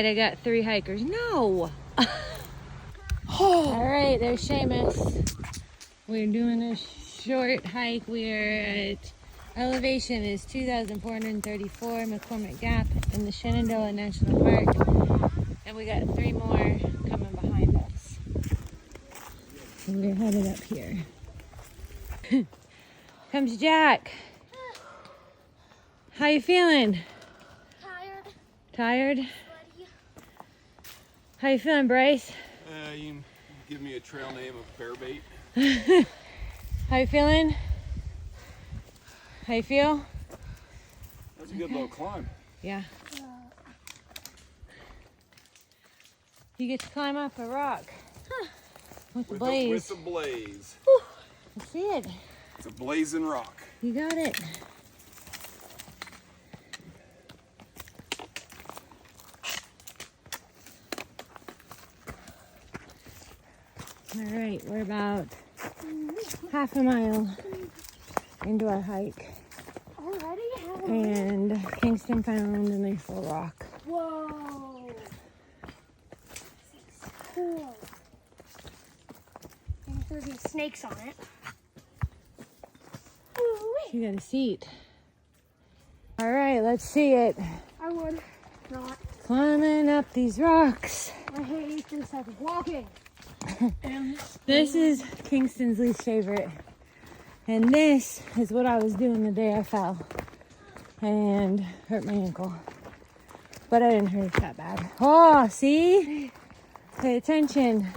I got 3 hikers. No! All right, there's Seamus. We're doing a short hike. We're at elevation is 2,434 McCormick Gap in the Shenandoah National Park. And we got 3 more coming behind us. So we're headed up here. Comes Jack. How you feeling? Tired. Tired? Sweaty. How you feeling, Bryce? You can give me a trail name of bear bait. How you feeling? How you feel? That's a good little climb. Yeah. You get to climb up a rock with the blaze. With the blaze. Whew. I see it. It's a blazing rock. You got it. All right, we're about half a mile into our hike. Already? And Kingston found a nice little rock. Whoa. This is cool. And there's some snakes on it. You got a seat. All right, let's see it. I would not. Climbing up these rocks. I hate this type of walking. This is Kingston's least favorite. And this is what I was doing the day I fell and hurt my ankle. But I didn't hurt it that bad. Oh, see? Pay attention.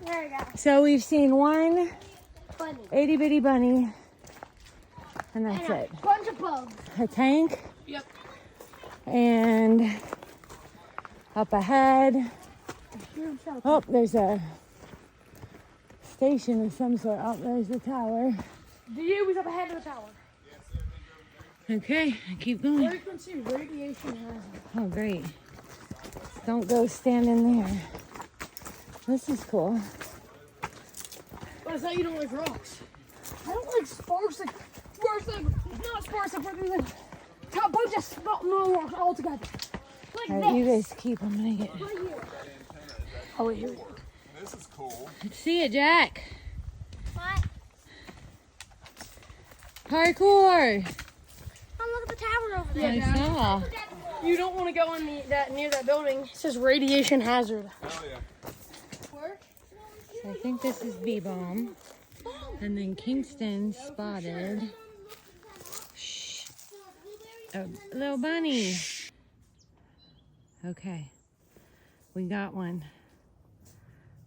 There we go. So we've seen one Bunny. itty bitty bunny, and that's And it. a bunch of bugs. A tank, Yep. and up ahead. Oh, there's a station of some sort. Oh, there's the tower. The U was up ahead of the tower. Okay, keep going. Frequency radiation hazard. Oh, great. Don't go stand in there. This is cool. But it's not you don't like rocks. I don't like sparks. Like not sparks. Like a bunch of small rocks all together. Like All right, this. you guys keep. I'm gonna get. Right here. Oh wait, here we go. This is cool. Let's see it, Jack. What? Parkour. Oh, look at the tower over there. I saw. You don't want to go in near that building. It says radiation hazard. Oh yeah. So I think this is B-bomb. And then Kingston spotted a little bunny. Okay, we got one.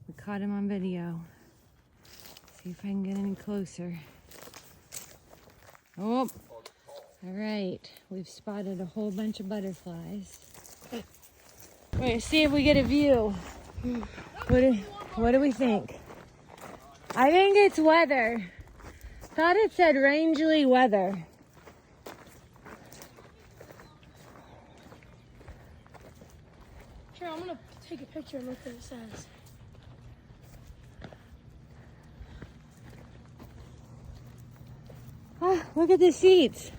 We caught him on video. See if I can get any closer. Oh, all right. We've spotted a whole bunch of butterflies. Wait, see if we get a view. What do we think? I think it's weather. Thought it said Rangeley weather. Here, I'm gonna take a picture and look what it says. Ah, look at the seats.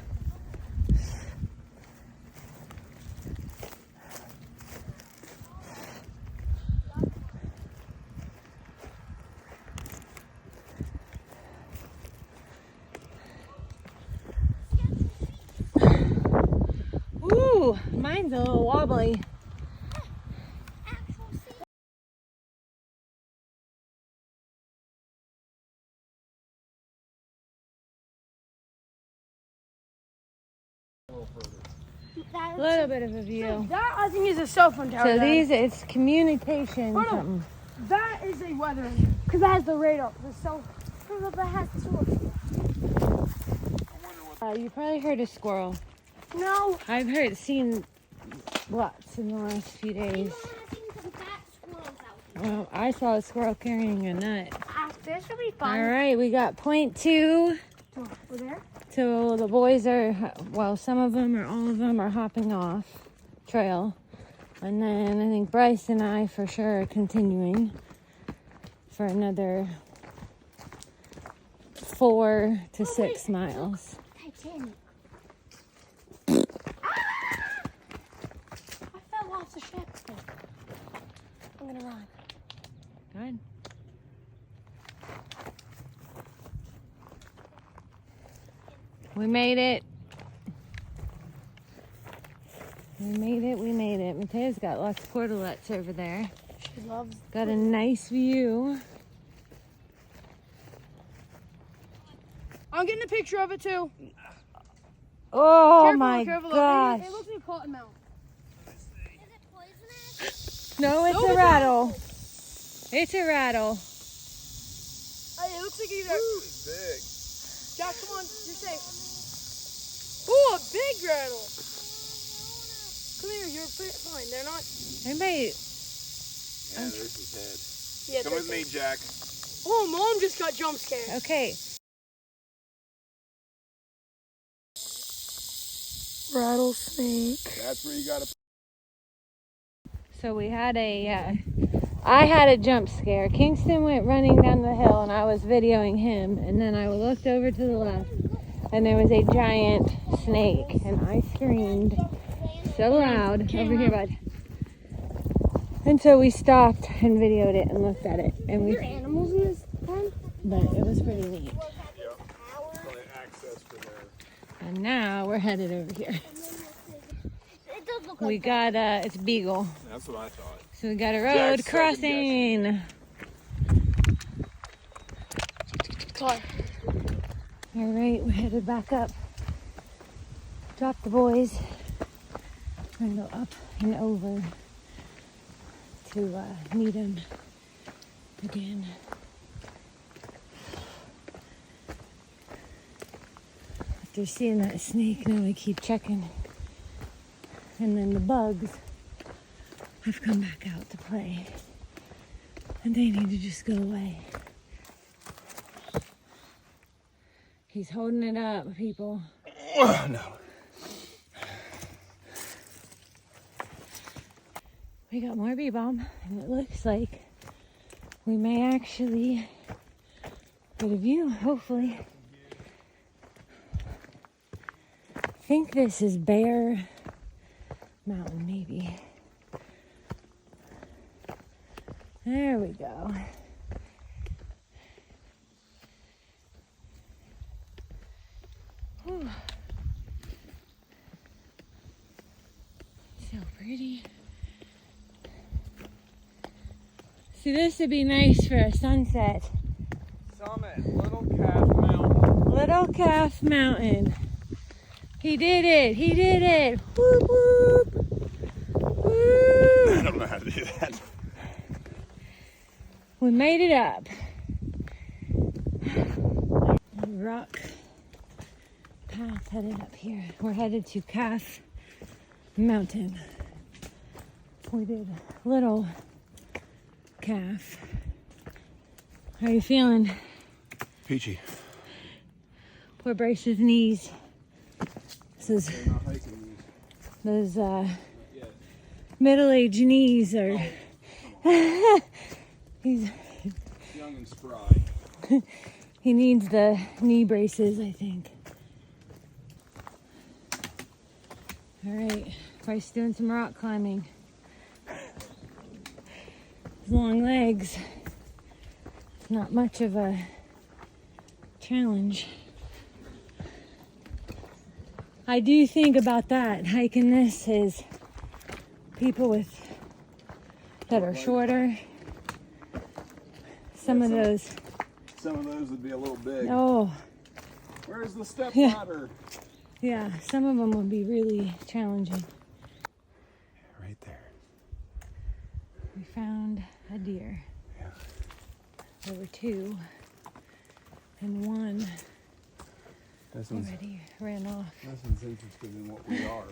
Ooh, mine's a little wobbly. A little bit of a view. That I think is a cell phone tower. So these, it's communication. Oh, no. Something. That is a weather engine because that has the radar. The cell. That has the source. You probably heard a squirrel. No. I've seen lots in the last few days. Well, I saw a squirrel carrying a nut. This should be fun. All right, we got point 2. Over there. So the boys are, well, some of them or all of them are hopping off trail. And then I think Bryce and I for sure are continuing for another 4 to 6 miles. Titanic. gonna run. Good. We made it. We made it. Matea's got lots of portalettes over there. She loves. Got a nice view. I'm getting a picture of it too. Oh Careful, my careful. gosh. It looks like a cottonmouth. Is it poisonous? No, it's No, a it's rattle. It's a rattle. Hey, it looks like either. It's big. Jack, come on, you're safe. Ooh, a big rattle. Come here, you're fine. They're not. Anybody? Yeah, there's his head. Yeah, Come they're with me, safe. Jack. Oh, Mom just got jump scared. Okay. Rattlesnake. That's where you gotta. So we had I had a jump scare. Kingston went running down the hill and I was videoing him. And then I looked over to the left and there was a giant snake. And I screamed so loud. Over here, bud. And so we stopped and videoed it and looked at it. And Are there animals in this one? but it was pretty neat. Yep. Only access for there. And now we're headed over here. It does look We like got, it's Beagle. That's what I thought. So we got a road Jack's crossing. Sorry. All right, we're headed back up. Drop the boys. We're gonna go up and over to meet him again. After seeing that snake, now I keep checking. And then the bugs have come back out to play. And they need to just go away. He's holding it up, people. No. We got more bee balm, and it looks like we may actually get a view, hopefully. I think this is Bear Mountain, maybe. There we go. Whew. So pretty. See, this would be nice for a sunset. Summit, Little Calf Mountain. Little Calf Mountain. He did it. He did it. Whoop, whoop. Woo. I don't know how to do that. We made it up. Rock path headed up here. We're headed to Calf Mountain. We did Little Calf. How are you feeling? Peachy. Poor Bryce's knees. This is They're not hiking these. those middle-aged knees are. He's Young and spry. he needs the knee braces, I think. All right, Bryce doing some rock climbing. His long legs. Not much of a challenge. I do think about that. Hiking this is people that are shorter. Some of those. Some of those would be a little big. Oh, Where's the step Yeah. ladder? yeah. Some of them would be really challenging. Right there. We found a deer. Yeah. There were two, and one This one's already ran off. interested in what we are.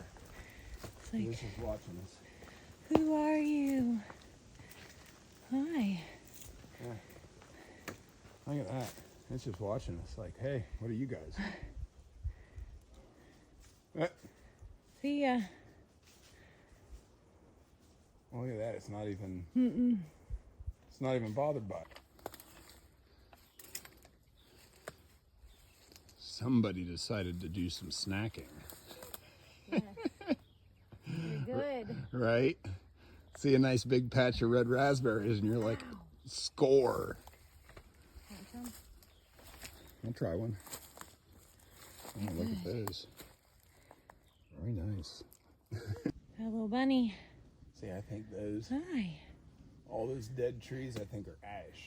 It's like, This is watching us. who are you? Hi. Look at that. It's just watching us like, hey, what are you guys? See ya. Look at that. It's not even. Mm-mm. It's not even bothered by it. Somebody decided to do some snacking, You're good. right? See a nice big patch of red raspberries, and you're like, score. I'll try one. Oh, look at those. Very nice. Hello, bunny. See, I think those, Hi. all those dead trees, I think are ash.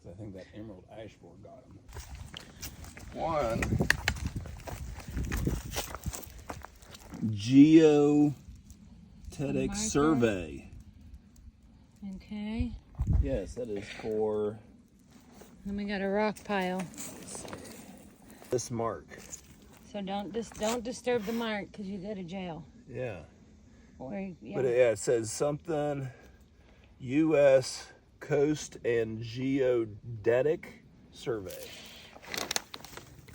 Because I think that emerald ash borer got them. One. Geodetic survey. Okay. Yes, that is for Then we got a rock pile. this mark. So don't disturb the mark because you go to jail. Yeah. Or, yeah. But it says something U.S. Coast and Geodetic Survey.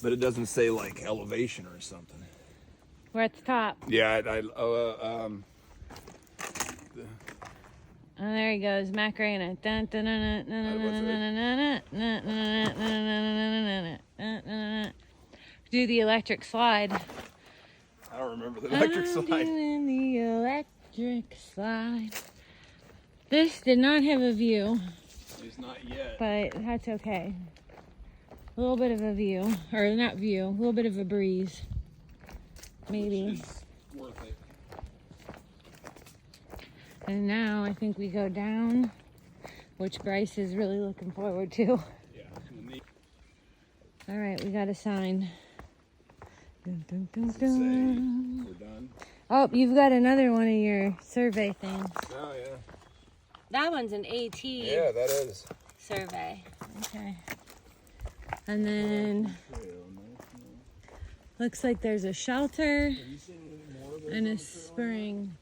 But it doesn't say like elevation or something. We're at the top. Yeah, Oh, there he goes, Macarena. Do the electric slide. I don't remember the electric I'm slide. doing the electric slide. This did not have a view, It's not yet. but that's okay. A little bit of a view, or not view, a little bit of a breeze. Maybe. It's worth it. And now I think we go down, which Bryce is really looking forward to. Yeah. All right, we got a sign. Dun, dun, dun, Does it say dun. we're done? Oh, you've got another one of your survey things. Oh, yeah. That one's an AT Yeah, that is. survey. Okay. And then looks like there's a shelter and a spring.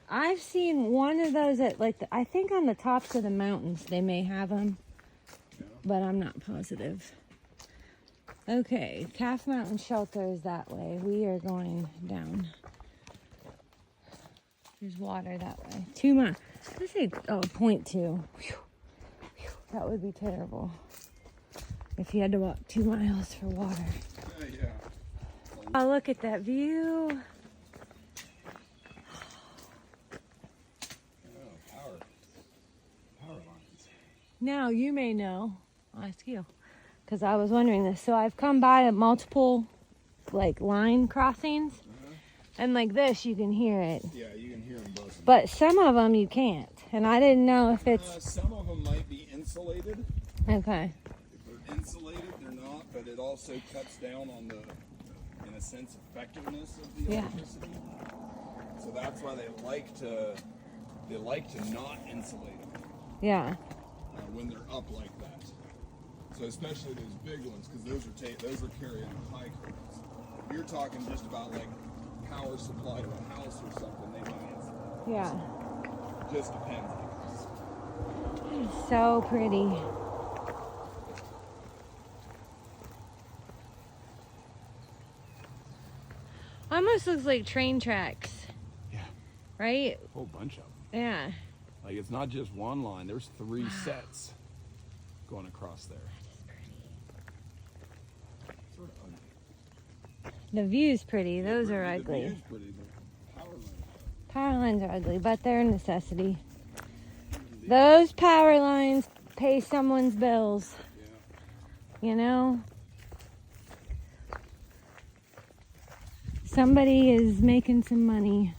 I've seen one of those at I think on the tops of the mountains they may have them, but I'm not positive. Okay, Calf Mountain Shelter is that way. We are going down. There's water that way. 2 miles. Let's say 0.2. Whew. Whew. That would be terrible if you had to walk 2 miles for water. Yeah. Oh, look at that view. Power lines. Now you may know. I'll ask you, because I was wondering this. So I've come by multiple line crossings, and like this you can hear it, Yeah, you can hear them buzzing. but some of them you can't. And I didn't know if it's Some of them might be insulated. okay. If they're insulated, they're not, but it also cuts down on the, in a sense, effectiveness of the Yeah. electricity. So that's why they like to not insulate them Yeah. when they're up like that. So especially those big ones, because those are carrying high currents. If you're talking just about like power supply to a house or something, they might insulate. Yeah. Just depends, I guess. It's so pretty. Almost looks like train tracks. Yeah. Right? A whole bunch of them. Yeah. Like it's not just one line. There's 3 sets going across there. Sort of ugly. The view's pretty. Those are The ugly. view's pretty, but power lines. Power lines are ugly, but they're a necessity. Those power lines pay someone's bills. Yeah. You know? Somebody is making some money.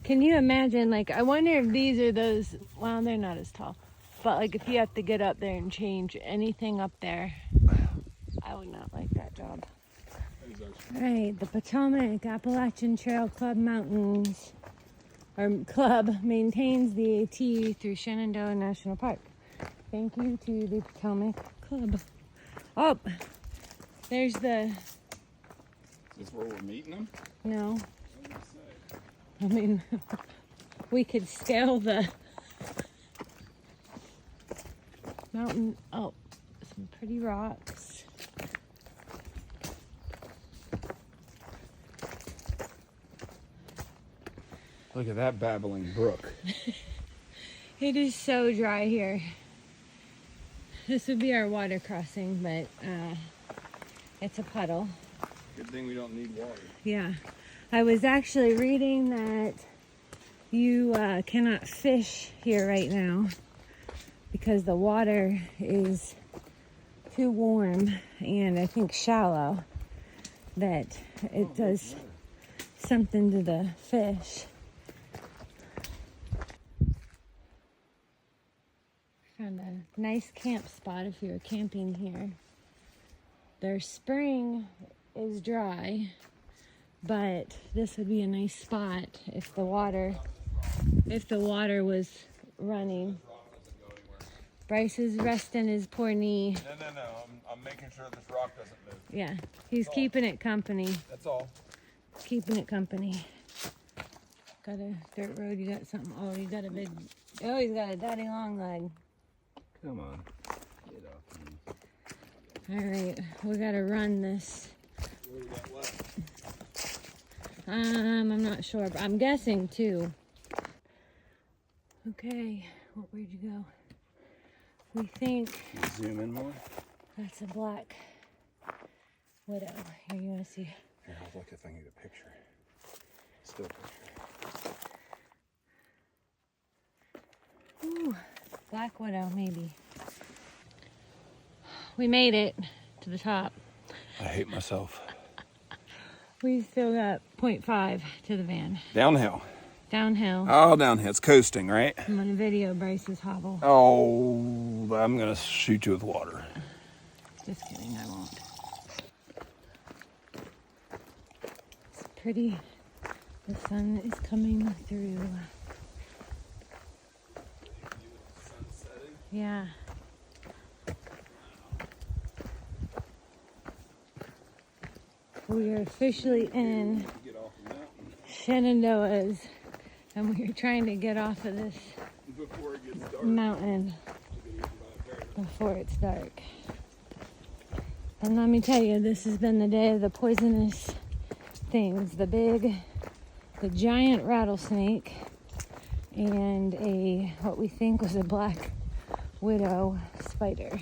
Can you imagine, I wonder if these are those, well, they're not as tall, but if you have to get up there and change anything up there, I would not like that job. All right, the Potomac Appalachian Trail Club Mountains, or Club, maintains the AT through Shenandoah National Park. Thank you to the Potomac Club. Oh, there's the, Is this where we're meeting them? no, What do you say? I mean, we could scale the mountain. Oh, some pretty rocks. Look at that babbling brook. It is so dry here. This would be our water crossing, but it's a puddle. Good thing we don't need water. Yeah. I was actually reading that you cannot fish here right now because the water is too warm and I think shallow, that it does something to the fish. Found a nice camp spot if you're camping here. Their spring is dry, but this would be a nice spot if the water was running. Bryce is resting his poor knee. No. I'm making sure this rock doesn't move. Yeah, he's keeping it company. That's all. Keeping it company. Got a dirt road, you got something. Oh, you got a big, oh, he's got a daddy long leg. Come on. Get off me. All right, we gotta run this. What do we got left? I'm not sure, but I'm guessing 2. Okay, where'd you go? We think Zoom in more. that's a black widow. Here, you wanna see? Here, I'll look if I can get a picture. Still picture. Ooh, black widow, maybe. We made it to the top. I hate myself. We still got 0.5 to the van. Downhill. Downhill. Oh, downhill. It's coasting, right? I'm gonna video Bryce's hobble. Oh, I'm gonna shoot you with water. Just kidding, I won't. It's pretty. The sun is coming through. Yeah. We are officially in Shenandoah's, and we are trying to get off of this Before it gets dark. mountain before it's dark. And let me tell you, this has been the day of the poisonous things. The giant rattlesnake and what we think was a black widow spider.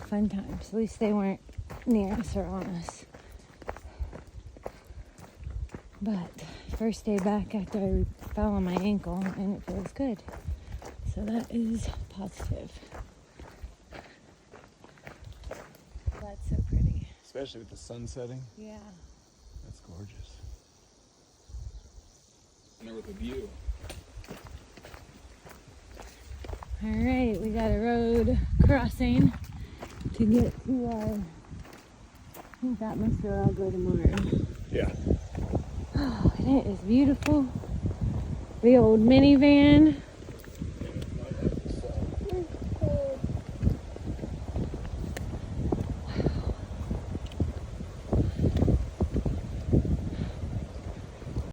Fun times. At least they weren't near us or on us. But first day back after I fell on my ankle, and it feels good. So that is positive. That's so pretty. Especially with the sun setting. Yeah. That's gorgeous. And there with a view. All right, we got a road crossing to get to our, I think that must be where I'll go tomorrow. Yeah. Oh, and it is beautiful. The old minivan